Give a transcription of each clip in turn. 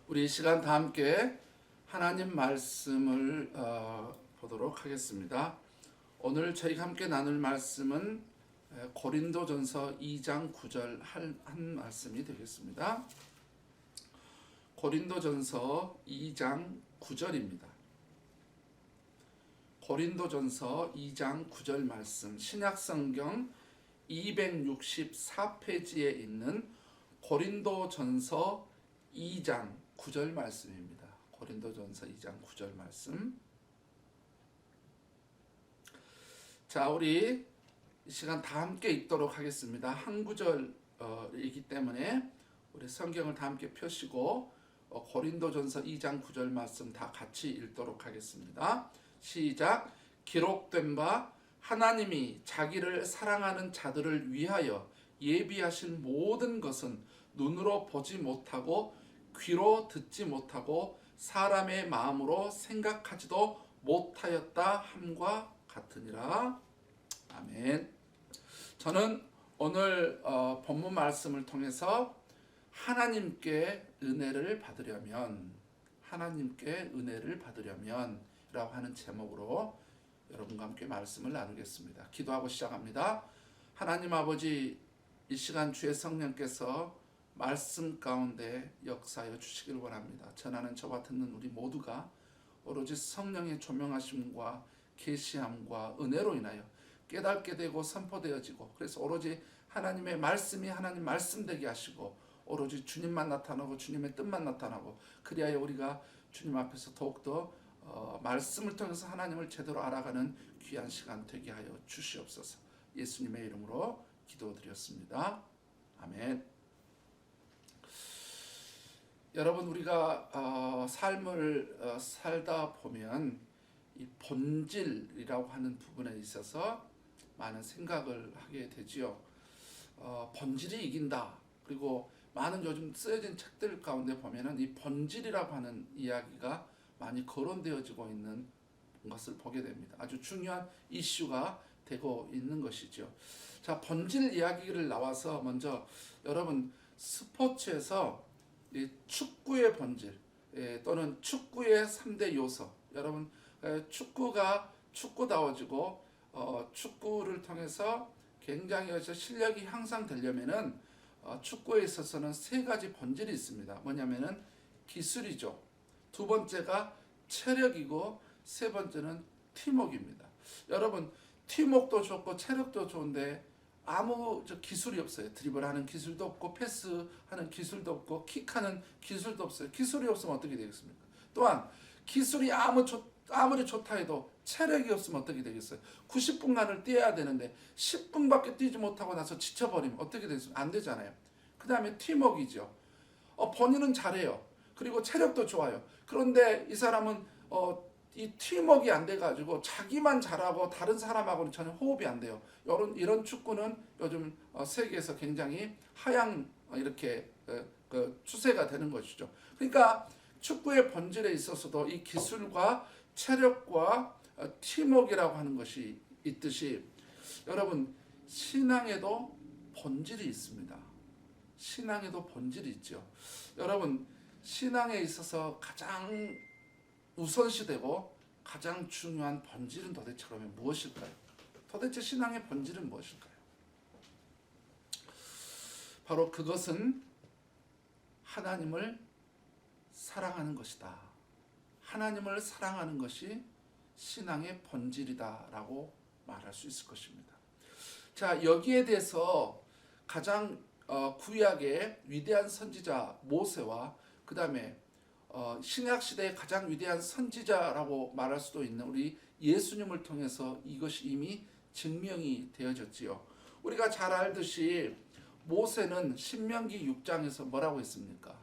우리 이 시간 다 함께 하나님 말씀을 보도록 하겠습니다. 오늘 저희가 함께 나눌 말씀은 고린도전서 2장 9절 한 말씀이 되겠습니다. 고린도전서 2장 9절입니다. 고린도전서 2장 9절 말씀, 신약성경 264페이지에 있는 고린도전서 2장 9절 말씀입니다. 고린도전서 2장 9절 말씀. 자, 우리 이 시간 다 함께 읽도록 하겠습니다. 한 구절이기 때문에 우리 성경을 다 함께 펴시고 고린도전서 2장 9절 말씀 다 같이 읽도록 하겠습니다. 시작. 기록된 바 하나님이 자기를 사랑하는 자들을 위하여 예비하신 모든 것은 눈으로 보지 못하고 귀로 듣지 못하고 사람의 마음으로 생각하지도 못하였다 함과 같으니라. 아멘. 저는 오늘 본문 말씀을 통해서 하나님께 은혜를 받으려면 라고 하는 제목으로 여러분과 함께 말씀을 나누겠습니다. 기도하고 시작합니다. 하나님 아버지, 이 시간 주의 성령께서 말씀 가운데 역사하여 주시길 원합니다. 전하는 저와 듣는 우리 모두가 오로지 성령의 조명하심과 계시함과 은혜로 인하여 깨닫게 되고 선포되어지고, 그래서 오로지 하나님의 말씀이 하나님 말씀 되게 하시고, 오로지 주님만 나타나고 주님의 뜻만 나타나고, 그리하여 우리가 주님 앞에서 더욱더 말씀을 통해서 하나님을 제대로 알아가는 귀한 시간 되게 하여 주시옵소서. 예수님의 이름으로 기도드렸습니다. 아멘. 여러분, 우리가 삶을 살다 보면 이 본질이라고 하는 부분에 있어서 많은 생각을 하게 되지요. 본질이 이긴다. 그리고 많은 요즘 쓰여진 책들 가운데 보면은 이 본질이라고 하는 이야기가 많이 거론되어지고 있는 것을 보게 됩니다. 아주 중요한 이슈가 되고 있는 것이죠. 자, 본질 이야기를 나와서 먼저 여러분, 스포츠에서 이 축구의 본질 또는 축구의 3대 요소, 여러분 축구가 축구다워지고 축구를 통해서 굉장히 실력이 향상되려면은 축구에 있어서는 세 가지 본질이 있습니다. 뭐냐면은 기술이죠. 두 번째가 체력이고, 세 번째는 팀워크입니다. 여러분, 팀워크도 좋고 체력도 좋은데 아무 기술이 없어요. 드리블하는 기술도 없고, 패스하는 기술도 없고, 킥하는 기술도 없어요. 기술이 없으면 어떻게 되겠습니까? 또한 기술이 아무리 좋다 해도 체력이 없으면 어떻게 되겠어요? 90분간을 뛰어야 되는데 10분밖에 뛰지 못하고 나서 지쳐버리면 어떻게 되겠습니까? 안 되잖아요. 그 다음에 팀워크이죠. 본인은 잘해요. 그리고 체력도 좋아요. 그런데 이 사람은 이 팀워크가 안 돼가지고 자기만 잘하고 다른 사람하고는 전혀 호흡이 안 돼요. 이런 축구는 요즘 세계에서 굉장히 하향 이렇게 추세가 되는 것이죠. 그러니까 축구의 본질에 있어서도 이 기술과 체력과 팀워크라고 하는 것이 있듯이, 여러분, 신앙에도 본질이 있습니다. 신앙에도 본질이 있죠. 여러분, 신앙에 있어서 가장 우선시되고 가장 중요한 본질은 도대체 그러면 무엇일까요? 도대체 신앙의 본질은 무엇일까요? 바로 그것은 하나님을 사랑하는 것이다. 하나님을 사랑하는 것이 신앙의 본질이다라고 말할 수 있을 것입니다. 자, 여기에 대해서 가장 구약의 위대한 선지자 모세와 그 다음에 신약시대의 가장 위대한 선지자라고 말할 수도 있는 우리 예수님을 통해서 이것이 이미 증명이 되어졌지요. 우리가 잘 알듯이 모세는 신명기 6장에서 뭐라고 했습니까?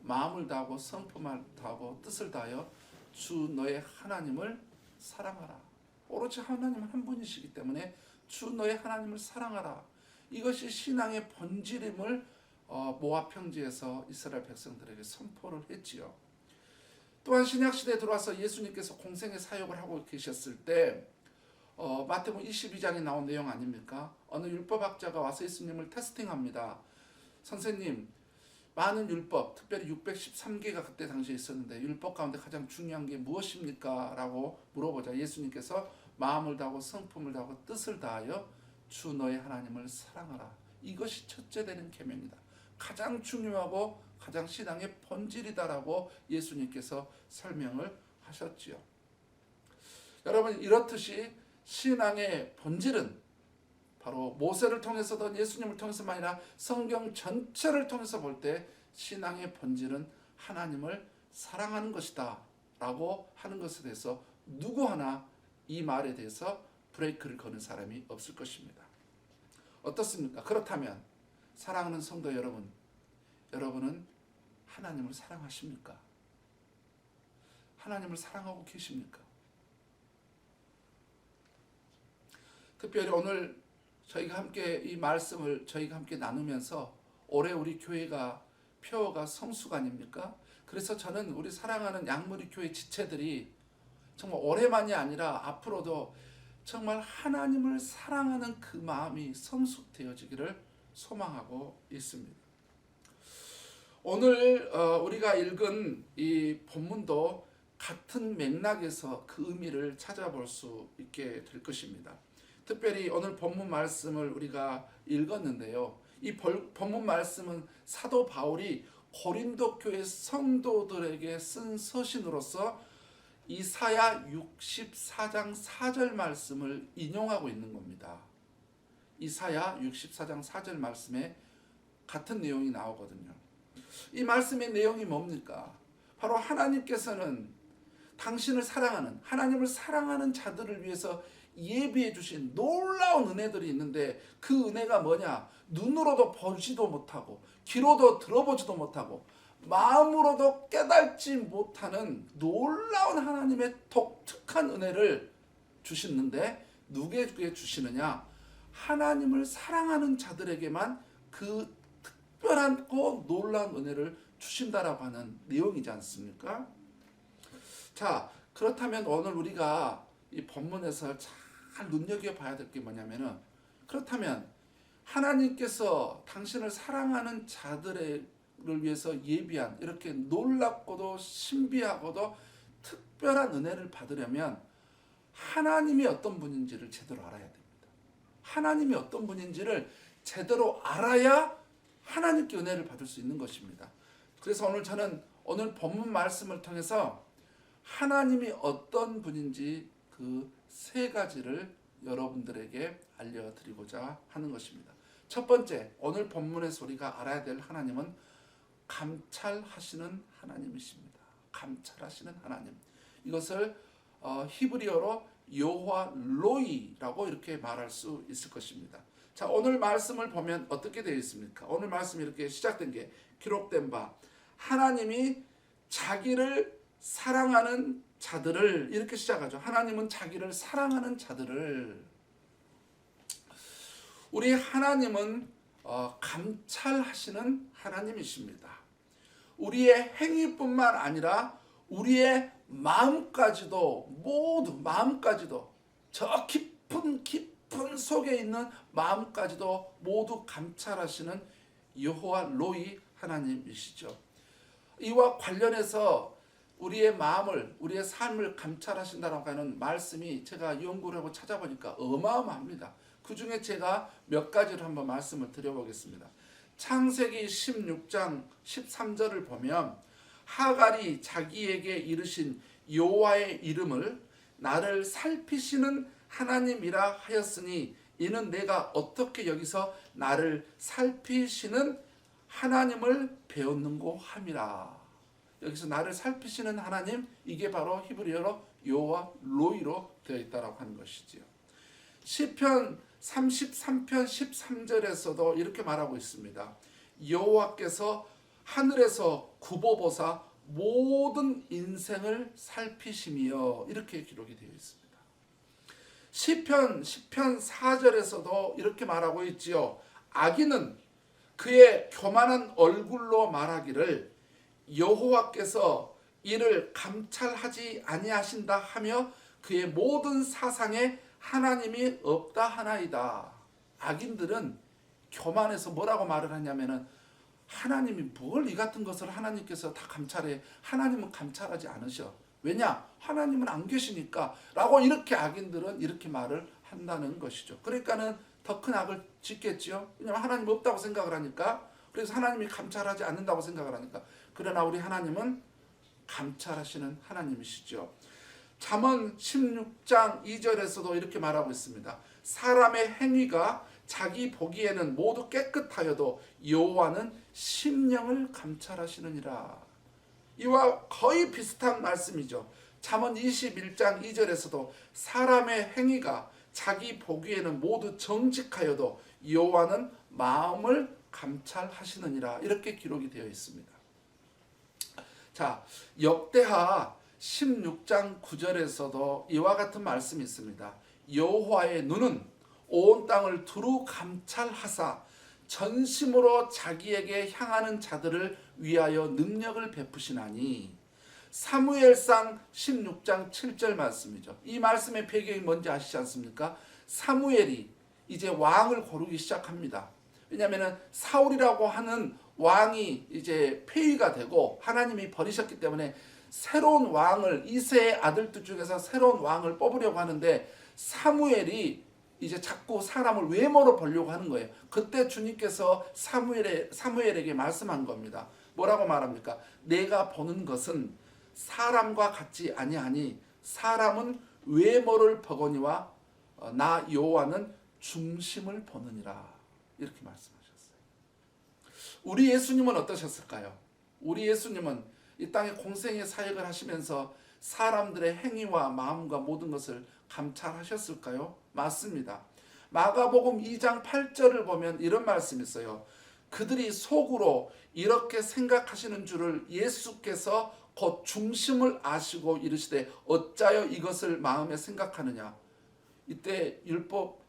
마음을 다하고 성품을 다하고 뜻을 다하여 주 너의 하나님을 사랑하라. 오로지 하나님 한 분이시기 때문에 주 너의 하나님을 사랑하라. 이것이 신앙의 본질임을 모압 평지에서 이스라엘 백성들에게 선포를 했지요. 또한 신약시대에 들어와서 예수님께서 공생의 사역을 하고 계셨을 때 마태복음 22장에 나온 내용 아닙니까? 어느 율법학자가 와서 예수님을 테스팅합니다. 선생님, 많은 율법, 특별히 613개가 그때 당시에 있었는데 율법 가운데 가장 중요한 게 무엇입니까? 라고 물어보자 예수님께서 마음을 다하고 성품을 다하고 뜻을 다하여 주 너의 하나님을 사랑하라. 이것이 첫째 되는 계명이다. 가장 중요하고 가장 신앙의 본질이다라고 예수님께서 설명을 하셨지요. 여러분, 이렇듯이 신앙의 본질은 바로 모세를 통해서든 예수님을 통해서만 아니라 성경 전체를 통해서 볼 때 신앙의 본질은 하나님을 사랑하는 것이다 라고 하는 것에 대해서 누구 하나 이 말에 대해서 브레이크를 거는 사람이 없을 것입니다. 어떻습니까? 그렇다면 사랑하는 성도 여러분, 여러분은 하나님을 사랑하십니까? 하나님을 사랑하고 계십니까? 특별히 오늘 저희가 함께 이 말씀을 저희가 함께 나누면서 올해 우리 교회가 표어가 성수관입니까? 그래서 저는 우리 사랑하는 양무리 교회 지체들이 정말 올해만이 아니라 앞으로도 정말 하나님을 사랑하는 그 마음이 성숙되어지기를 소망하고 있습니다. 오늘 우리가 읽은 이 본문도 같은 맥락에서 그 의미를 찾아볼 수 있게 될 것입니다. 특별히 오늘 본문 말씀을 우리가 읽었는데요. 이 본문 말씀은 사도 바울이 고린도 교회 성도들에게 쓴 서신으로서 이사야 64장 4절 말씀을 인용하고 있는 겁니다. 이사야 64장 4절 말씀에 같은 내용이 나오거든요. 이 말씀의 내용이 뭡니까? 바로 하나님께서는 당신을 사랑하는, 하나님을 사랑하는 자들을 위해서 예비해 주신 놀라운 은혜들이 있는데 그 은혜가 뭐냐? 눈으로도 보지도 못하고 귀로도 들어보지도 못하고 마음으로도 깨닫지 못하는 놀라운 하나님의 독특한 은혜를 주시는데 누구에게 주시느냐? 하나님을 사랑하는 자들에게만 그 특별하고 놀라운 은혜를 주신다라고 하는 내용이지 않습니까? 자, 그렇다면 오늘 우리가 이 본문에서 잘 눈여겨봐야 될 게 뭐냐면은, 그렇다면 하나님께서 당신을 사랑하는 자들을 위해서 예비한 이렇게 놀랍고도 신비하고도 특별한 은혜를 받으려면 하나님이 어떤 분인지를 제대로 알아야 됩니다. 하나님이 어떤 분인지를 제대로 알아야 하나님께 은혜를 받을 수 있는 것입니다. 그래서 오늘 저는 오늘 본문 말씀을 통해서 하나님이 어떤 분인지 그 세 가지를 여러분들에게 알려드리고자 하는 것입니다. 첫 번째, 오늘 본문에서 우리가 알아야 될 하나님은 감찰하시는 하나님이십니다. 감찰하시는 하나님. 이것을 히브리어로 여호와 로이라고 이렇게 말할 수 있을 것입니다. 자, 오늘 말씀을 보면 어떻게 되어 있습니까? 오늘 말씀이 이렇게 시작된 게 기록된 바 하나님이 자기를 사랑하는 자들을 이렇게 시작하죠. 하나님은 자기를 사랑하는 자들을, 우리 하나님은 감찰하시는 하나님이십니다. 우리의 행위뿐만 아니라 우리의 마음까지도, 모두 마음까지도, 저 깊은 속에 있는 마음까지도 모두 감찰하시는 여호와 로이 하나님이시죠. 이와 관련해서 우리의 마음을, 우리의 삶을 감찰하신다라고 하는 말씀이 제가 연구를 하고 찾아보니까 어마어마합니다. 그 중에 제가 몇 가지를 한번 말씀을 드려보겠습니다. 창세기 16장 13절을 보면 하갈이 자기에게 이르신 여호와의 이름을 나를 살피시는 하나님이라 하였으니 이는 내가 어떻게 여기서 나를 살피시는 하나님을 배웠는고 함이라. 여기서 나를 살피시는 하나님, 이게 바로 히브리어로 여호와 로이로 되어 있다라고 하는 것이지요. 시편 33편 13절에서도 이렇게 말하고 있습니다. 여호와께서 하늘에서 굽어보사 모든 인생을 살피시며, 이렇게 기록이 되어 있습니다. 시편 4절에서도 이렇게 말하고 있지요. 악인은 그의 교만한 얼굴로 말하기를 여호와께서 이를 감찰하지 아니하신다 하며 그의 모든 사상에 하나님이 없다 하나이다. 악인들은 교만해서 뭐라고 말을 하냐면은 하나님이 뭘 이 같은 것을 하나님께서 다 감찰해? 하나님은 감찰하지 않으셔. 왜냐? 하나님은 안 계시니까 라고 이렇게 악인들은 이렇게 말을 한다는 것이죠. 그러니까는 더 큰 악을 짓겠지요. 왜냐하면 하나님 없다고 생각을 하니까. 그래서 하나님이 감찰하지 않는다고 생각을 하니까. 그러나 우리 하나님은 감찰하시는 하나님이시죠. 잠언 16장 2절에서도 이렇게 말하고 있습니다. 사람의 행위가 자기 보기에는 모두 깨끗하여도 여호와는 심령을 감찰하시느니라. 이와 거의 비슷한 말씀이죠. 잠언 21장 2절에서도 사람의 행위가 자기 보기에는 모두 정직하여도 여호와는 마음을 감찰하시느니라. 이렇게 기록이 되어 있습니다. 자, 역대하 16장 9절에서도 이와 같은 말씀이 있습니다. 여호와의 눈은 온 땅을 두루 감찰하사 전심으로 자기에게 향하는 자들을 위하여 능력을 베푸시나니. 사무엘상 16장 7절 말씀이죠. 이 말씀의 배경이 뭔지 아시지 않습니까? 사무엘이 이제 왕을 고르기 시작합니다. 왜냐하면 사울이라고 하는 왕이 이제 폐위가 되고 하나님이 버리셨기 때문에 새로운 왕을, 이새의 아들들 중에서 새로운 왕을 뽑으려고 하는데 사무엘이 이제 자꾸 사람을 외모로 보려고 하는 거예요. 그때 주님께서 사무엘에게 말씀한 겁니다. 뭐라고 말합니까? 내가 보는 것은 사람과 같지 아니하니 사람은 외모를 보거니와 나 여호와는 중심을 보느니라. 이렇게 말씀하셨어요. 우리 예수님은 어떠셨을까요? 우리 예수님은 이 땅에 공생의 사역을 하시면서 사람들의 행위와 마음과 모든 것을 감찰하셨을까요? 맞습니다. 마가복음 2장 8절을 보면 이런 말씀이 있어요. 그들이 속으로 이렇게 생각하시는 줄을 예수께서 곧 중심을 아시고 이르시되 어찌하여 이것을 마음에 생각하느냐. 이때 율법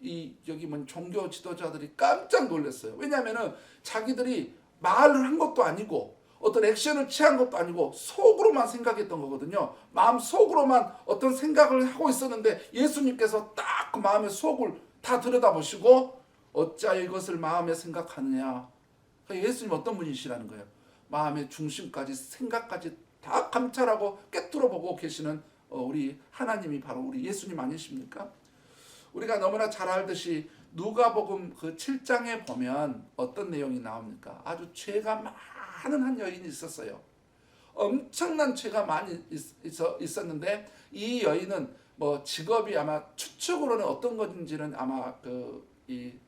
여기 종교 지도자들이 깜짝 놀랐어요. 왜냐하면은 자기들이 말을 한 것도 아니고 어떤 액션을 취한 것도 아니고 속으로만 생각했던 거거든요. 마음 속으로만 어떤 생각을 하고 있었는데 예수님께서 딱 그 마음의 속을 다 들여다보시고 어찌하여 이것을 마음에 생각하느냐. 예수님 어떤 분이시라는 거예요. 마음의 중심까지 생각까지 다 감찰하고 꿰뚫어보고 계시는 우리 하나님이 바로 우리 예수님 아니십니까? 우리가 너무나 잘 알듯이 누가복음 그 7장에 보면 어떤 내용이 나옵니까? 아주 죄가 많은 한 여인이 있었어요. 엄청난 죄가 많이 있었는데 이 여인은 뭐 직업이 아마 추측으로는 어떤 것인지는 아마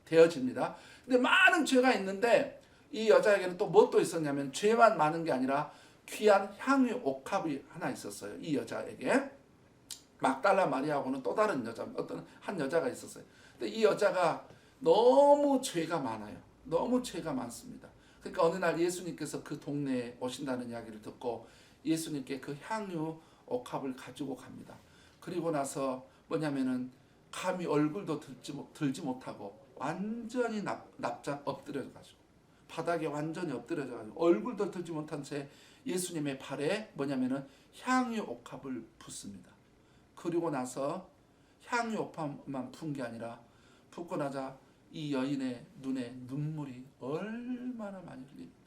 되어집니다. 근데 많은 죄가 있는데 이 여자에게는 또 뭐 또 있었냐면 죄만 많은 게 아니라 귀한 향유 옥합이 하나 있었어요. 이 여자에게. 막달라 마리아하고는 또 다른 여자, 어떤 한 여자가 있었어요. 근데 이 여자가 너무 죄가 많아요. 너무 죄가 많습니다. 그러니까 어느 날 예수님께서 그 동네에 오신다는 이야기를 듣고 예수님께 그 향유 옥합을 가지고 갑니다. 그리고 나서 뭐냐면은 감히 얼굴도 들지 못하고 완전히 납작 엎드려가지고 바닥에 완전히 엎드려가지고 얼굴도 들지 못한 채 예수님의 발에 뭐냐면은 향유 옥합을 붓습니다. 그리고 나서 향유 옥합만 푼 게 아니라 붓고 나자 이 여인의 눈에 눈물이 얼마나 많이 흘립니다.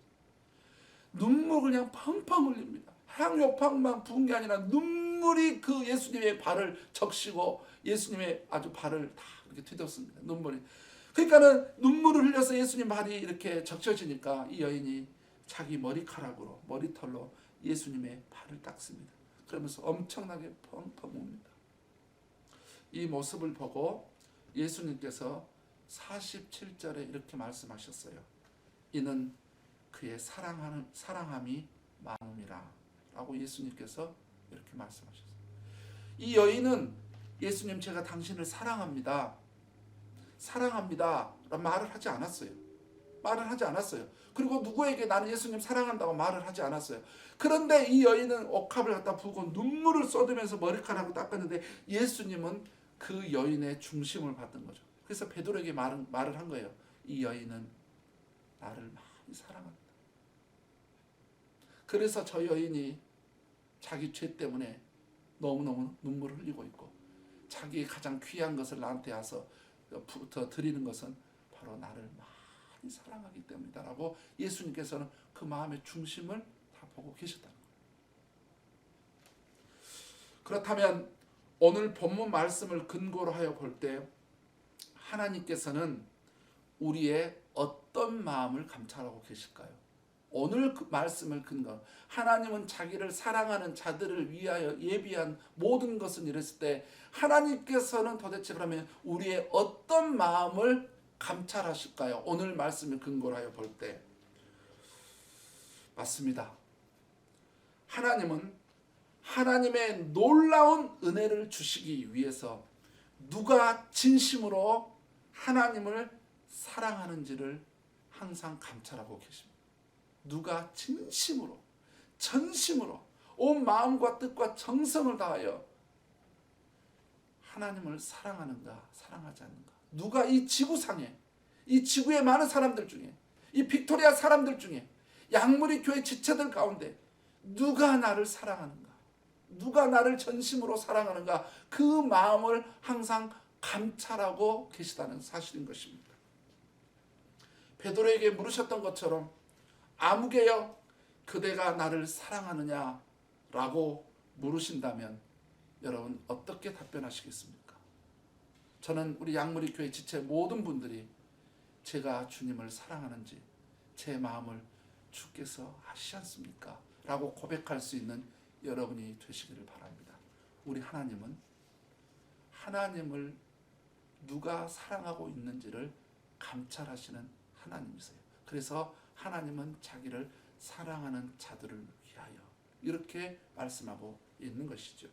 눈물 그냥 펑펑 흘립니다. 향유 옥합만 부은 게 아니라 눈물이 그 예수님의 발을 적시고 예수님의 아주 발을 다 이렇게 뒤덮습니다. 눈물이. 그러니까는 눈물을 흘려서 예수님 발이 이렇게 적셔지니까 이 여인이 자기 머리카락으로 머리털로 예수님의 발을 닦습니다. 그러면서 엄청나게 펑펑 웁니다. 이 모습을 보고 예수님께서 47절에 이렇게 말씀하셨어요. 이는 그의 사랑함이 많음이라 라고 예수님께서 이렇게 말씀하셨어요. 이 여인은 예수님 제가 당신을 사랑합니다. 사랑합니다 라는 말을 하지 않았어요. 말을 하지 않았어요. 그리고 누구에게 나는 예수님 사랑한다고 말을 하지 않았어요. 그런데 이 여인은 옥합을 갖다 부고 눈물을 쏟으면서 머리카락을 닦았는데 예수님은 그 여인의 중심을 받은 거죠. 그래서 베드로에게 말을 한 거예요. 이 여인은 나를 많이 사랑한다. 그래서 저 여인이 자기 죄 때문에 너무너무 눈물을 흘리고 있고 자기의 가장 귀한 것을 나한테 와서 드리는 것은 바로 나를 많이 많이 사랑하기 때문이다라고 예수님께서는 그 마음의 중심을 다 보고 계셨다는 거예요. 그렇다면 오늘 본문 말씀을 근거로 하여 볼 때 하나님께서는 우리의 어떤 마음을 감찰하고 계실까요? 오늘 그 말씀을 근거, 하나님은 자기를 사랑하는 자들을 위하여 예비한 모든 것은 이랬을 때 하나님께서는 도대체 그러면 우리의 어떤 마음을 감찰하실까요? 오늘 말씀을 근거로 하여 볼 때 맞습니다. 하나님은 하나님의 놀라운 은혜를 주시기 위해서 누가 진심으로 하나님을 사랑하는지를 항상 감찰하고 계십니다. 누가 진심으로 전심으로 온 마음과 뜻과 정성을 다하여 하나님을 사랑하는가 사랑하지 않는가. 누가 이 지구상에 이 지구의 많은 사람들 중에 이 빅토리아 사람들 중에 양무리 교회 지체들 가운데 누가 나를 사랑하는가, 누가 나를 전심으로 사랑하는가, 그 마음을 항상 감찰하고 계시다는 사실인 것입니다. 베드로에게 물으셨던 것처럼 아무개여 그대가 나를 사랑하느냐라고 물으신다면 여러분 어떻게 답변하시겠습니까? 저는 우리 양무리 교회 지체 모든 분들이 제가 주님을 사랑하는지 제 마음을 주께서 아시지 않습니까? 라고 고백할 수 있는 여러분이 되시기를 바랍니다. 우리 하나님을 누가 사랑하고 있는지를 감찰하시는 하나님이세요. 그래서 하나님은 자기를 사랑하는 자들을 위하여 이렇게 말씀하고 있는 것이죠.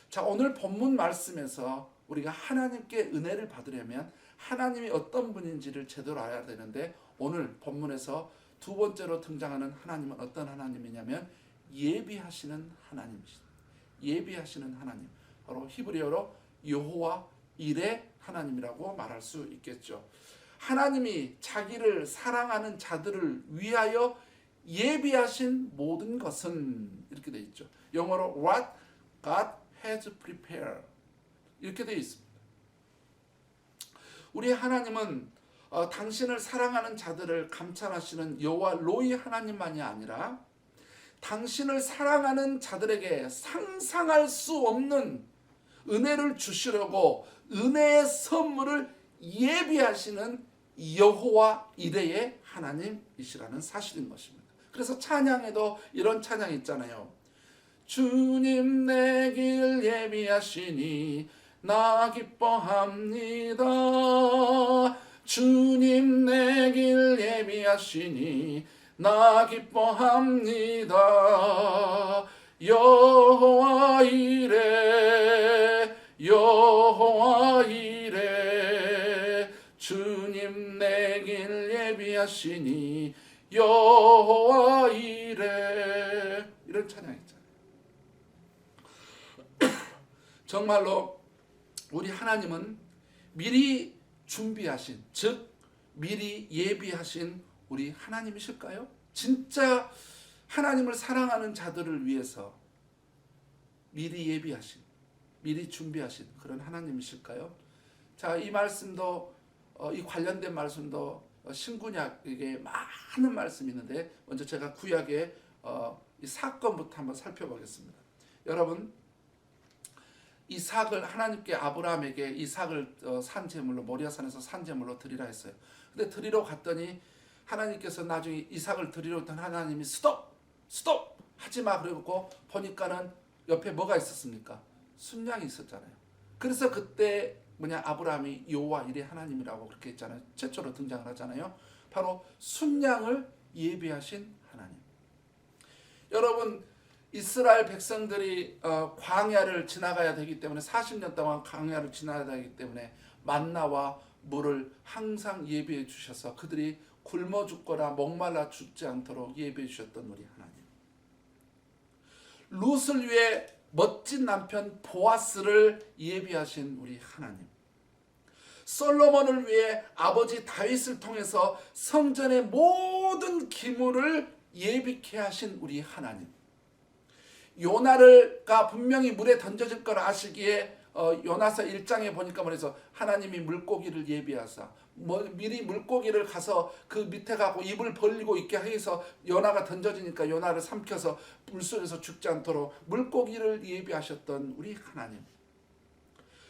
자, 오늘 본문 말씀에서 우리가 하나님께 은혜를 받으려면 하나님이 어떤 분인지를 제대로 알아야 되는데 오늘 본문에서 두 번째로 등장하는 하나님은 어떤 하나님이냐면 예비하시는 하나님이십니다. 예비하시는 하나님, 바로 히브리어로 여호와 이레 하나님이라고 말할 수 있겠죠. 하나님이 자기를 사랑하는 자들을 위하여 예비하신 모든 것은 이렇게 되어 있죠. 영어로 what God has prepared 이렇게 되어 있습니다. 우리 하나님은 당신을 사랑하는 자들을 감찰하시는 여호와 로이 하나님만이 아니라 당신을 사랑하는 자들에게 상상할 수 없는 은혜를 주시려고 은혜의 선물을 예비하시는 여호와 이레의 하나님이시라는 사실인 것입니다. 그래서 찬양에도 이런 찬양이 있잖아요. 주님 내 길 예비하시니 나 기뻐합니다. 주님 내 길 예비하시니 나 기뻐합니다. 여호와 이레 여호와 이레 주님 내 길 예비하시니 여호와 이레 이런 찬양 있잖아요. 정말로 우리 하나님은 미리 준비하신, 즉 미리 예비하신 우리 하나님이실까요? 진짜 하나님을 사랑하는 자들을 위해서 미리 예비하신, 미리 준비하신 그런 하나님이실까요? 자, 이 말씀도 이 관련된 말씀도 신구약에 많은 말씀이 있는데 먼저 제가 구약의 이 사건부터 한번 살펴보겠습니다. 여러분, 이삭을 하나님께 아브라함에게 이삭을 산 제물로 모리아산에서 산 제물로 드리라 했어요. 근데 드리러 갔더니 하나님께서 나중에 이삭을 드리러 했던 하나님이 스톱 하지마 그러고 보니까는 옆에 뭐가 있었습니까? 순양이 있었잖아요. 그래서 그때 아브라함이 여호와 이레 하나님이라고 그렇게 했잖아요. 최초로 등장을 하잖아요. 바로 순양을 예비하신 하나님. 여러분, 이스라엘 백성들이 광야를 지나가야 되기 때문에 40년 동안 광야를 지나야 되기 때문에 만나와 물을 항상 예비해 주셔서 그들이 굶어 죽거나 목말라 죽지 않도록 예비해 주셨던 우리 하나님. 룻을 위해 멋진 남편 보아스를 예비하신 우리 하나님. 솔로몬을 위해 아버지 다윗을 통해서 성전의 모든 기물을 예비케 하신 우리 하나님. 요나가 분명히 물에 던져질 걸 아시기에 요나서 1장에 보니까 말해서 하나님이 물고기를 예비하사 미리 물고기를 가서 그 밑에 가고 입을 벌리고 있게 해서 요나가 던져지니까 요나를 삼켜서 물속에서 죽지 않도록 물고기를 예비하셨던 우리 하나님.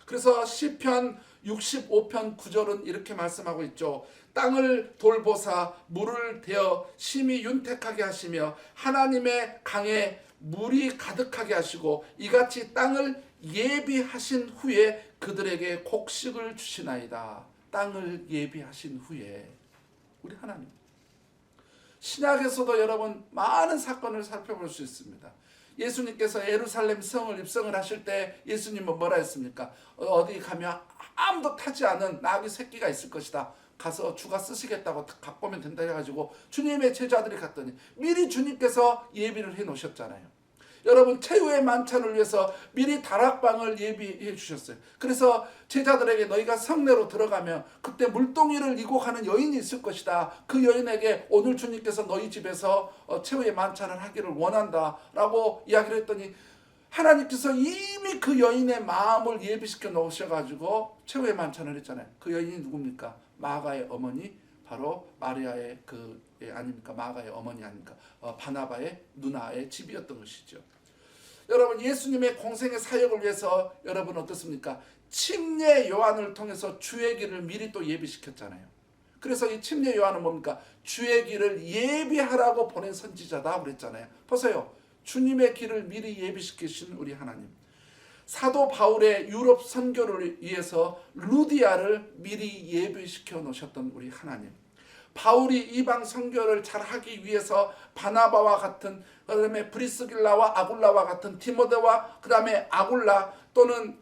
그래서 시편 65편 9절은 이렇게 말씀하고 있죠. 땅을 돌보사 물을 대어 심히 윤택하게 하시며 하나님의 강에 물이 가득하게 하시고 이같이 땅을 예비하신 후에 그들에게 곡식을 주시나이다. 땅을 예비하신 후에 우리 하나님. 신약에서도 여러분 많은 사건을 살펴볼 수 있습니다. 예수님께서 예루살렘 성을 입성을 하실 때 예수님은 뭐라 했습니까? 어디 가면 아무도 타지 않은 나귀 새끼가 있을 것이다. 가서 주가 쓰시겠다고 갖고 오면 된다 해가지고 주님의 제자들이 갔더니 미리 주님께서 예비를 해 놓으셨잖아요. 여러분 최후의 만찬을 위해서 미리 다락방을 예비해 주셨어요. 그래서 제자들에게 너희가 성내로 들어가면 그때 물동이를 이고 가는 여인이 있을 것이다. 그 여인에게 오늘 주님께서 너희 집에서 최후의 만찬을 하기를 원한다 라고 이야기를 했더니 하나님께서 이미 그 여인의 마음을 예비시켜 놓으셔가지고 최후의 만찬을 했잖아요. 그 여인이 누굽니까? 마가의 어머니, 바로 마리아의 아닙니까? 마가의 어머니 아닙니까? 바나바의 누나의 집이었던 것이죠. 여러분 예수님의 공생의 사역을 위해서 여러분 어떻습니까? 침례 요한을 통해서 주의 길을 미리 또 예비시켰잖아요. 그래서 이 침례 요한은 뭡니까? 주의 길을 예비하라고 보낸 선지자다 그랬잖아요. 보세요. 주님의 길을 미리 예비시키신 우리 하나님. 사도 바울의 유럽 선교를 위해서 루디아를 미리 예비시켜 놓으셨던 우리 하나님. 바울이 이방 선교를 잘하기 위해서 바나바와 같은, 그다음에 브리스길라와 아굴라와 같은 디모데와 그다음에 아굴라 또는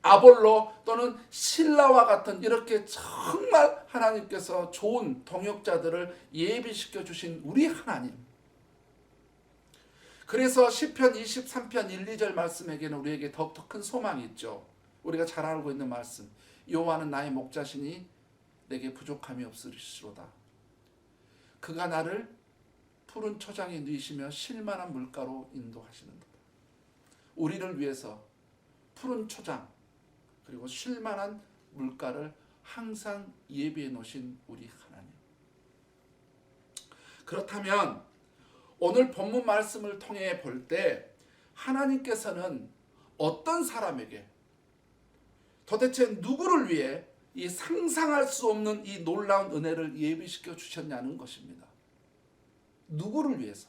아볼로 또는 실라와 같은 이렇게 정말 하나님께서 좋은 동역자들을 예비시켜 주신 우리 하나님. 그래서 시편 23편 1, 2절 말씀에게는 우리에게 더욱더 큰 소망이 있죠. 우리가 잘 알고 있는 말씀. 여호와는 나의 목자시니 내게 부족함이 없으시로다. 그가 나를 푸른 초장에 누이시며 쉴만한 물가로 인도하시는도다. 우리를 위해서 푸른 초장 그리고 쉴만한 물가를 항상 예비해 놓으신 우리 하나님. 그렇다면 오늘 본문 말씀을 통해 볼 때 하나님께서는 어떤 사람에게 도대체 누구를 위해 이 상상할 수 없는 이 놀라운 은혜를 예비시켜 주셨냐는 것입니다. 누구를 위해서,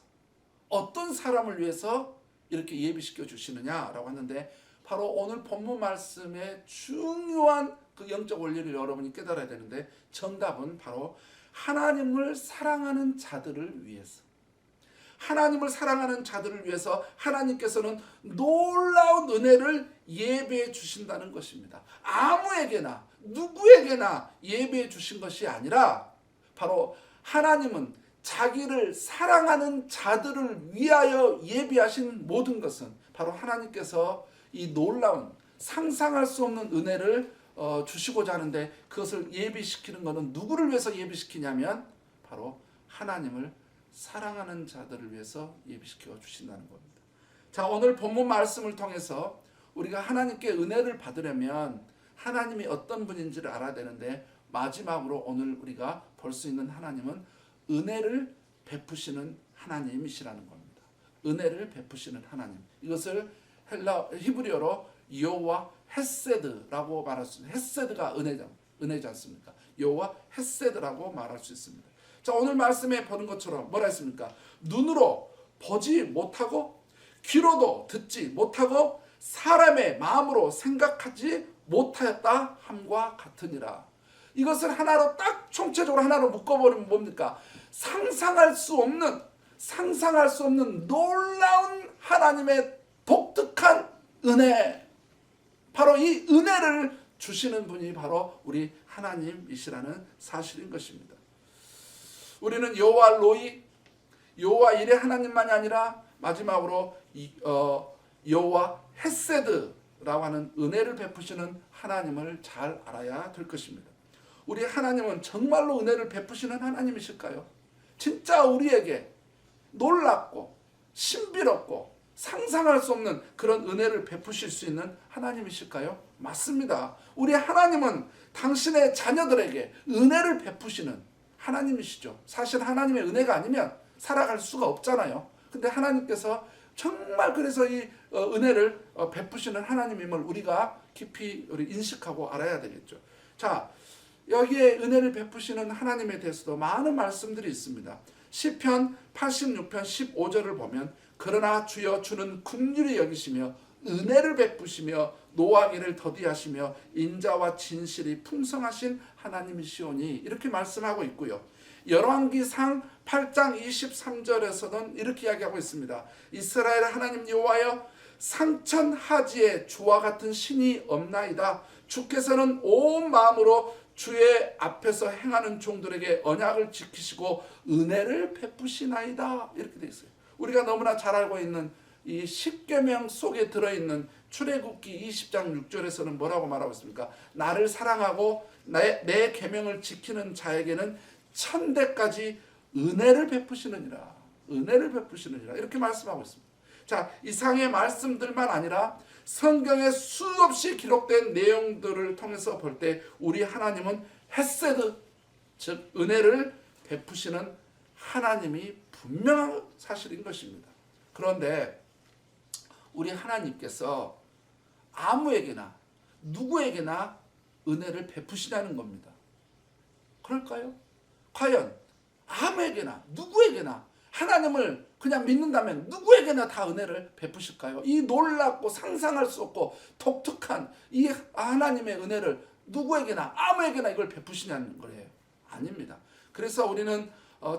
어떤 사람을 위해서 이렇게 예비시켜 주시느냐라고 하는데 바로 오늘 본문 말씀의 중요한 그 영적 원리를 여러분이 깨달아야 되는데 정답은 바로 하나님을 사랑하는 자들을 위해서. 하나님을 사랑하는 자들을 위해서 하나님께서는 놀라운 은혜를 예배해 주신다는 것입니다. 아무에게나 누구에게나 예배해 주신 것이 아니라 바로 하나님은 자기를 사랑하는 자들을 위하여 예비하신 모든 것은 바로 하나님께서 이 놀라운 상상할 수 없는 은혜를 주시고자 하는데 그것을 예비시키는 것은 누구를 위해서 예비시키냐면 바로 하나님을 사랑하는 자들을 위해서 예비시켜 주신다는 겁니다. 자, 오늘 본문 말씀을 통해서 우리가 하나님께 은혜를 받으려면 하나님이 어떤 분인지를 알아야 되는데 마지막으로 오늘 우리가 볼 수 있는 하나님은 은혜를 베푸시는 하나님이시라는 겁니다. 은혜를 베푸시는 하나님. 이것을 히브리어로 여호와 헤세드라고 말할 수 있습니다. 헤세드가 은혜지 않습니까? 여호와 헤세드라고 말할 수 있습니다. 자, 오늘 말씀에 보는 것처럼 뭐라 했습니까? 눈으로 보지 못하고 귀로도 듣지 못하고 사람의 마음으로 생각하지 못하였다 함과 같으니라. 이것을 하나로 딱 총체적으로 하나로 묶어버리면 뭡니까? 상상할 수 없는 놀라운 하나님의 독특한 은혜. 바로 이 은혜를 주시는 분이 바로 우리 하나님이시라는 사실인 것입니다. 우리는 여호와 로이, 여호와 일의 하나님만이 아니라 마지막으로 여호와 헤세드라고 하는 은혜를 베푸시는 하나님을 잘 알아야 될 것입니다. 우리 하나님은 정말로 은혜를 베푸시는 하나님이실까요? 진짜 우리에게 놀랍고 신비롭고 상상할 수 없는 그런 은혜를 베푸실 수 있는 하나님이실까요? 맞습니다. 우리 하나님은 당신의 자녀들에게 은혜를 베푸시는 하나님이시죠. 사실 하나님의 은혜가 아니면 살아갈 수가 없잖아요. 근데 하나님께서 정말 그래서 이 은혜를 베푸시는 하나님임을 우리가 깊이 인식하고 알아야 되겠죠. 자, 여기에 은혜를 베푸시는 하나님에 대해서도 많은 말씀들이 있습니다. 시편 86편 15절을 보면 그러나 주여 주는 긍휼히 여기시며 은혜를 베푸시며 노하기를 더디하시며 인자와 진실이 풍성하신 하나님이시오니 이렇게 말씀하고 있고요. 열왕기상 8장 23절에서는 이렇게 이야기하고 있습니다. 이스라엘 하나님 여호와여 상천하지에 주와 같은 신이 없나이다. 주께서는 온 마음으로 주의 앞에서 행하는 종들에게 언약을 지키시고 은혜를 베푸시나이다. 이렇게 되어 있어요. 우리가 너무나 잘 알고 있는 이 십계명 속에 들어있는 출애굽기 20장 6절에서는 뭐라고 말하고 있습니까? 나를 사랑하고 내 계명을 지키는 자에게는 천대까지 은혜를 베푸시느니라. 은혜를 베푸시느니라. 이렇게 말씀하고 있습니다. 자, 이상의 말씀들만 아니라 성경에 수없이 기록된 내용들을 통해서 볼 때 우리 하나님은 헤세드, 즉 은혜를 베푸시는 하나님이 분명한 사실인 것입니다. 그런데 우리 하나님께서 아무에게나 누구에게나 은혜를 베푸시냐는 겁니다. 그럴까요? 과연 아무에게나 누구에게나 하나님을 그냥 믿는다면 누구에게나 다 은혜를 베푸실까요? 이 놀랍고 상상할 수 없고 독특한 이 하나님의 은혜를 누구에게나 아무에게나 이걸 베푸시냐는 거예요. 아닙니다. 그래서 우리는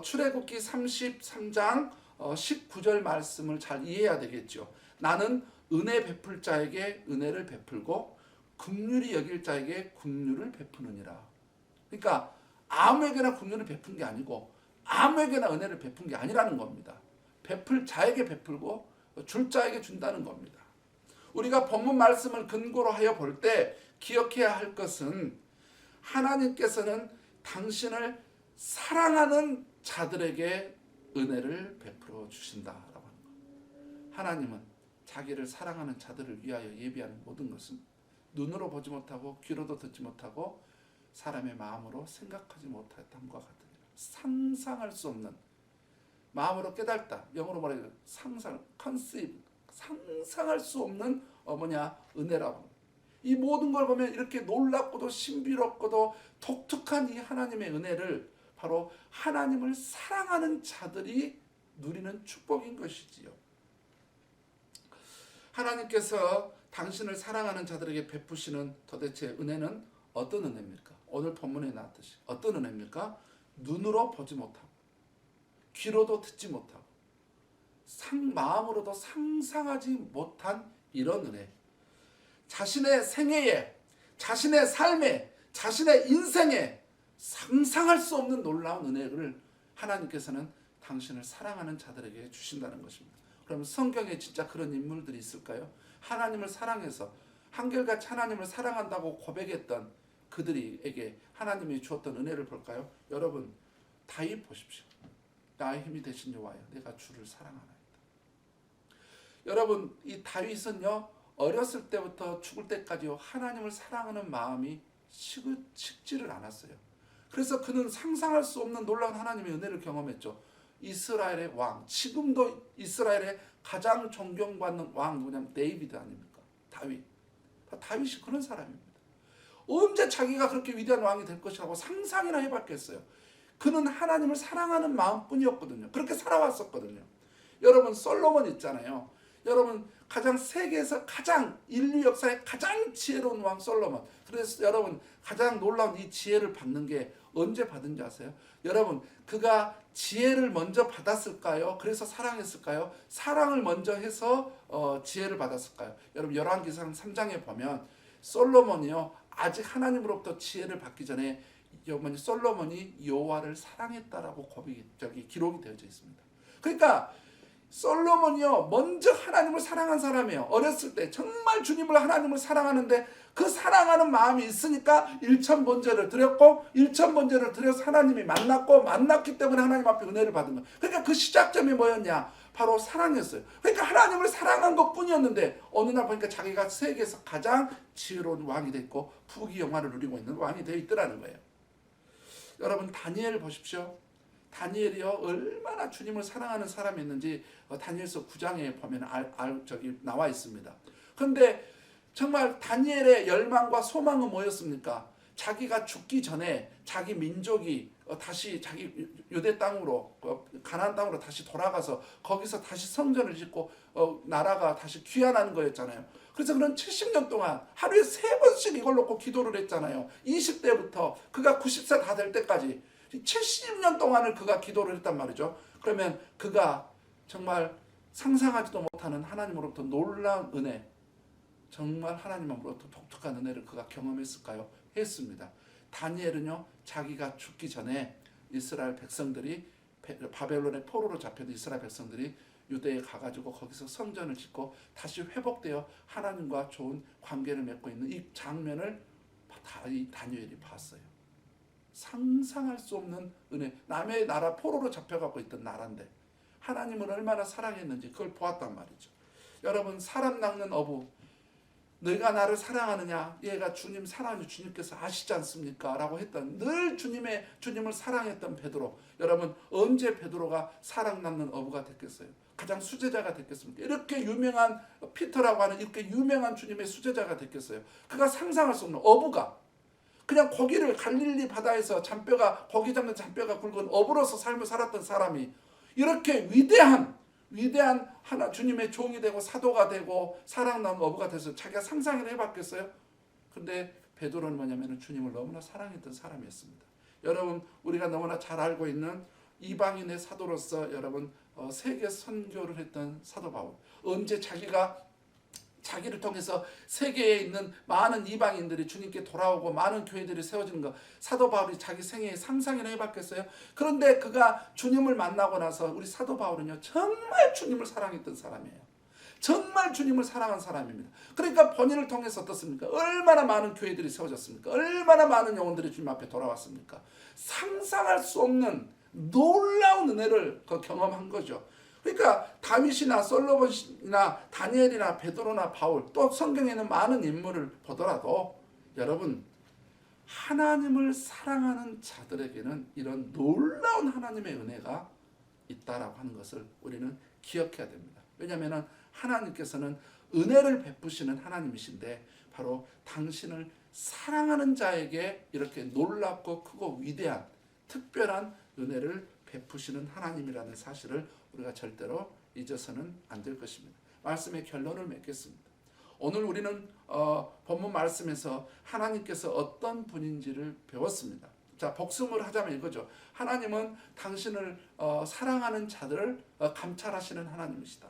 출애굽기 33장 19절 말씀을 잘 이해해야 되겠죠. 나는 은혜 베풀 자에게 은혜를 베풀고 긍휼히 여길 자에게 긍휼을 베푸느니라. 그러니까 아무에게나 긍휼을 베푼 게 아니고 아무에게나 은혜를 베푼 게 아니라는 겁니다. 베풀 자에게 베풀고 줄 자에게 준다는 겁니다. 우리가 본문 말씀을 근거로 하여 볼 때 기억해야 할 것은 하나님께서는 당신을 사랑하는 자들에게 은혜를 베풀어 주신다라고 하는 것. 하나님은 자기를 사랑하는 자들을 위하여 예비하는 모든 것은 눈으로 보지 못하고 귀로도 듣지 못하고 사람의 마음으로 생각하지 못했던 것 같으니라. 상상할 수 없는, 마음으로 깨달다, 영어로 말하면 상상할 수 없는 은혜라고. 이 모든 걸 보면 이렇게 놀랍고도 신비롭고도 독특한 이 하나님의 은혜를 바로 하나님을 사랑하는 자들이 누리는 축복인 것이지요. 하나님께서 당신을 사랑하는 자들에게 베푸시는 도대체 은혜는 어떤 은혜입니까? 오늘 본문에 나왔듯이 어떤 은혜입니까? 눈으로 보지 못하고 귀로도 듣지 못하고 마음으로도 상상하지 못한 이런 은혜. 자신의 생애에, 자신의 삶에, 자신의 인생에 상상할 수 없는 놀라운 은혜를 하나님께서는 당신을 사랑하는 자들에게 주신다는 것입니다. 그럼 성경에 진짜 그런 인물들이 있을까요? 하나님을 사랑해서 한결같이 하나님을 사랑한다고 고백했던 그들에게 하나님이 주었던 은혜를 볼까요? 여러분, 다윗 보십시오. 나의 힘이 되신 여호와여, 내가 주를 사랑하나이다. 여러분, 이 다윗은요, 어렸을 때부터 죽을 때까지요, 하나님을 사랑하는 마음이 식지를 않았어요. 그래서 그는 상상할 수 없는 놀라운 하나님의 은혜를 경험했죠. 이스라엘의 왕, 지금도 이스라엘의 가장 존경받는 왕 누구냐면 데이비드 아닙니까? 다윗이 그런 사람입니다. 언제 자기가 그렇게 위대한 왕이 될 것이라고 상상이나 해봤겠어요. 그는 하나님을 사랑하는 마음뿐이었거든요. 그렇게 살아왔었거든요. 여러분, 솔로몬 있잖아요. 여러분, 세계에서 가장 인류 역사의 가장 지혜로운 왕 솔로몬. 그래서 여러분, 가장 놀라운 이 지혜를 받는 게 언제 받은지 아세요? 여러분, 그가 지혜를 먼저 받았을까요? 그래서 사랑했을까요? 사랑을 먼저 해서 지혜를 받았을까요? 여러분, 열왕기상 3장에 보면 솔로몬이요, 아직 하나님으로부터 지혜를 받기 전에 솔로몬이 여호와를 사랑했다라고 기록이 되어져 있습니다. 그러니까 솔로몬이요, 먼저 하나님을 사랑한 사람이에요. 어렸을 때 정말 주님을, 하나님을 사랑하는데 그 사랑하는 마음이 있으니까 일천번제를 드렸고, 일천번제를 드려서 하나님이 만났고, 만났기 때문에 하나님 앞에 은혜를 받은 거예요. 그러니까 그 시작점이 뭐였냐? 바로 사랑이었어요. 그러니까 하나님을 사랑한 것뿐이었는데 어느 날 보니까 자기가 세계에서 가장 지혜로운 왕이 됐고 부귀영화를 누리고 있는 왕이 되어 있더라는 거예요. 여러분 다니엘 보십시오. 다니엘이요 얼마나 주님을 사랑하는 사람이었는지 다니엘서 9장에 보면 저기 나와 있습니다. 그런데 정말 다니엘의 열망과 소망은 뭐였습니까? 자기가 죽기 전에 자기 민족이 다시 자기 유대 땅으로 가나안 땅으로 다시 돌아가서 거기서 다시 성전을 짓고 나라가 다시 귀환하는 거였잖아요. 그래서 그런 70년 동안 하루에 3번씩 이걸 놓고 기도를 했잖아요. 20대부터 그가 90세 다 될 때까지 70년 동안을 그가 기도를 했단 말이죠. 그러면 그가 정말 상상하지도 못하는 하나님으로부터 놀라운 은혜, 정말 하나님으로부터 독특한 은혜를 그가 경험했을까요? 했습니다. 다니엘은요 자기가 죽기 전에 이스라엘 백성들이 바벨론의 포로로 잡혀든 이스라엘 백성들이 유대에 가가지고 거기서 성전을 짓고 다시 회복되어 하나님과 좋은 관계를 맺고 있는 이 장면을 이 다니엘이 봤어요. 상상할 수 없는 은혜. 남의 나라 포로로 잡혀가고 있던 나라인데 하나님을 얼마나 사랑했는지 그걸 보았단 말이죠. 여러분 사람 낚는 어부, 너희가 나를 사랑하느냐? 얘가 주님 사랑하는 주님께서 아시지 않습니까? 라고 했던 늘 주님을 사랑했던 베드로. 여러분 언제 베드로가 사랑 낚는 어부가 됐겠어요? 가장 수제자가 됐겠습니까? 이렇게 유명한 피터라고 하는 이렇게 유명한 주님의 수제자가 됐겠어요? 그가 상상할 수 없는 어부가 그냥 고기를 갈릴리 바다에서 고기 잡는 잔뼈가 굵은 어부로서 삶을 살았던 사람이 이렇게 위대한 하나 주님의 종이 되고 사도가 되고 사랑나는 어부가 돼서 자기가 상상을 해봤겠어요? 근데 베드로는 뭐냐면 주님을 너무나 사랑했던 사람이었습니다. 여러분 우리가 너무나 잘 알고 있는 이방인의 사도로서 여러분 세계 선교를 했던 사도 바울. 언제 자기를 통해서 세계에 있는 많은 이방인들이 주님께 돌아오고 많은 교회들이 세워지는 것 사도 바울이 자기 생애에 상상이나 해봤겠어요? 그런데 그가 주님을 만나고 나서 우리 사도 바울은요 정말 주님을 사랑했던 사람이에요. 정말 주님을 사랑한 사람입니다. 그러니까 번역을 통해서 어떻습니까? 얼마나 많은 교회들이 세워졌습니까? 얼마나 많은 영혼들이 주님 앞에 돌아왔습니까? 상상할 수 없는 놀라운 은혜를 경험한 거죠. 그러니까 다윗이나 솔로몬이나 다니엘이나 베드로나 바울 또 성경에 있는 많은 인물을 보더라도 여러분 하나님을 사랑하는 자들에게는 이런 놀라운 하나님의 은혜가 있다라고 하는 것을 우리는 기억해야 됩니다. 왜냐하면 하나님께서는 은혜를 베푸시는 하나님이신데 바로 당신을 사랑하는 자에게 이렇게 놀랍고 크고 위대한 특별한 은혜를 베푸시는 하나님이라는 사실을 우리가 절대로 잊어서는 안 될 것입니다. 말씀의 결론을 맺겠습니다. 오늘 우리는 본문 말씀에서 하나님께서 어떤 분인지를 배웠습니다. 자, 복습을 하자면 이거죠. 하나님은 당신을 사랑하는 자들을 감찰하시는 하나님이시다.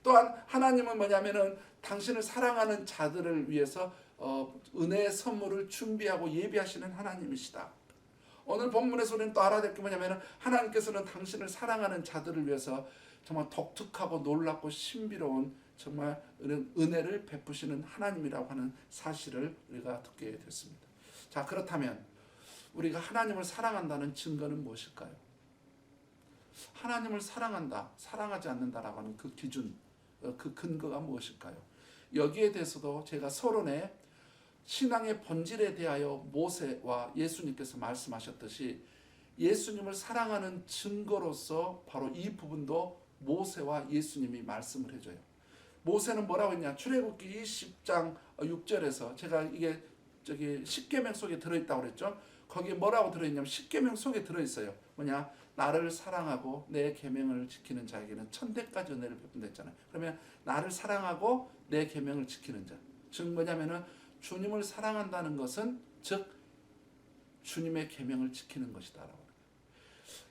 또한 하나님은 뭐냐면은 당신을 사랑하는 자들을 위해서 은혜의 선물을 준비하고 예비하시는 하나님이시다. 오늘 본문에서 우리는 또 알아야 될 게 뭐냐면 하나님께서는 당신을 사랑하는 자들을 위해서 정말 독특하고 놀랍고 신비로운 정말 은혜를 베푸시는 하나님이라고 하는 사실을 우리가 듣게 됐습니다. 자, 그렇다면 우리가 하나님을 사랑한다는 증거는 무엇일까요? 하나님을 사랑한다, 사랑하지 않는다라고 하는 그 기준, 그 근거가 무엇일까요? 여기에 대해서도 제가 서론에 신앙의 본질에 대하여 모세와 예수님께서 말씀하셨듯이 예수님을 사랑하는 증거로서 바로 이 부분도 모세와 예수님이 말씀을 해줘요. 모세는 뭐라고 했냐? 출애굽기 20장 6절에서 제가 이게 십계명 속에 들어있다고 그랬죠. 거기에 뭐라고 들어있냐면 십계명 속에 들어있어요. 뭐냐? 나를 사랑하고 내 계명을 지키는 자에게는 천대까지 은혜를 베푼다 했잖아요. 그러면 나를 사랑하고 내 계명을 지키는 자, 즉 뭐냐면은 주님을 사랑한다는 것은 즉 주님의 계명을 지키는 것이다라고.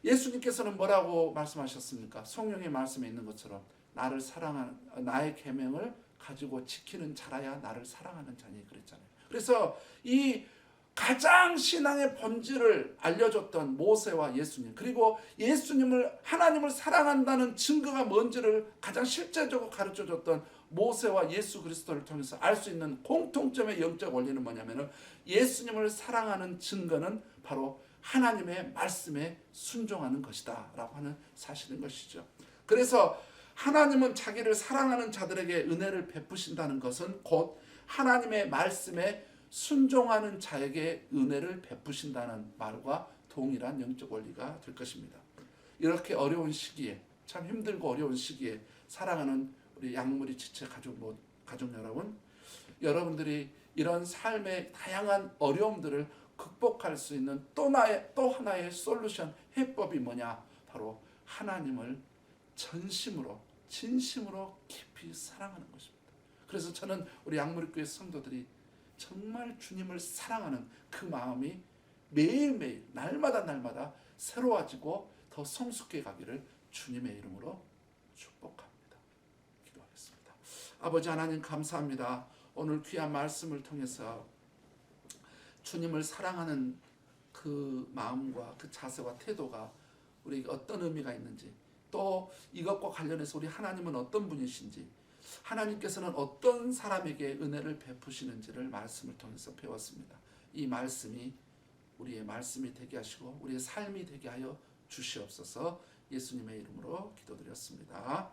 예수님께서는 뭐라고 말씀하셨습니까? 성령의 말씀에 있는 것처럼 나를 사랑하는 나의 계명을 가지고 지키는 자라야 나를 사랑하는 자니 그랬잖아요. 그래서 이 가장 신앙의 본질을 알려줬던 모세와 예수님, 그리고 예수님을 하나님을 사랑한다는 증거가 뭔지를 가장 실제적으로 가르쳐줬던 모세와 예수 그리스도를 통해서 알 수 있는 공통점의 영적 원리는 뭐냐면은 예수님을 사랑하는 증거는 바로 하나님의 말씀에 순종하는 것이다 라고 하는 사실인 것이죠. 그래서 하나님은 자기를 사랑하는 자들에게 은혜를 베푸신다는 것은 곧 하나님의 말씀에 순종하는 자에게 은혜를 베푸신다는 말과 동일한 영적 원리가 될 것입니다. 이렇게 어려운 시기에, 참 힘들고 어려운 시기에 사랑하는 우리 양무리 지체 가족 여러분, 여러분들이 이런 삶의 다양한 어려움들을 극복할 수 있는 또 하나의 솔루션, 해법이 뭐냐? 바로 하나님을 전심으로 진심으로 깊이 사랑하는 것입니다. 그래서 저는 우리 양무리교회 성도들이 정말 주님을 사랑하는 그 마음이 매일매일 날마다 새로워지고 더 성숙해 가기를 주님의 이름으로 축복합니다. 기도하겠습니다. 아버지 하나님 감사합니다. 오늘 귀한 말씀을 통해서 주님을 사랑하는 그 마음과 그 자세와 태도가 우리에게 어떤 의미가 있는지, 또 이것과 관련해서 우리 하나님은 어떤 분이신지, 하나님께서는 어떤 사람에게 은혜를 베푸시는지를 말씀을 통해서 배웠습니다. 이 말씀이 우리의 말씀이 되게 하시고 우리의 삶이 되게 하여 주시옵소서. 예수님의 이름으로 기도드렸습니다.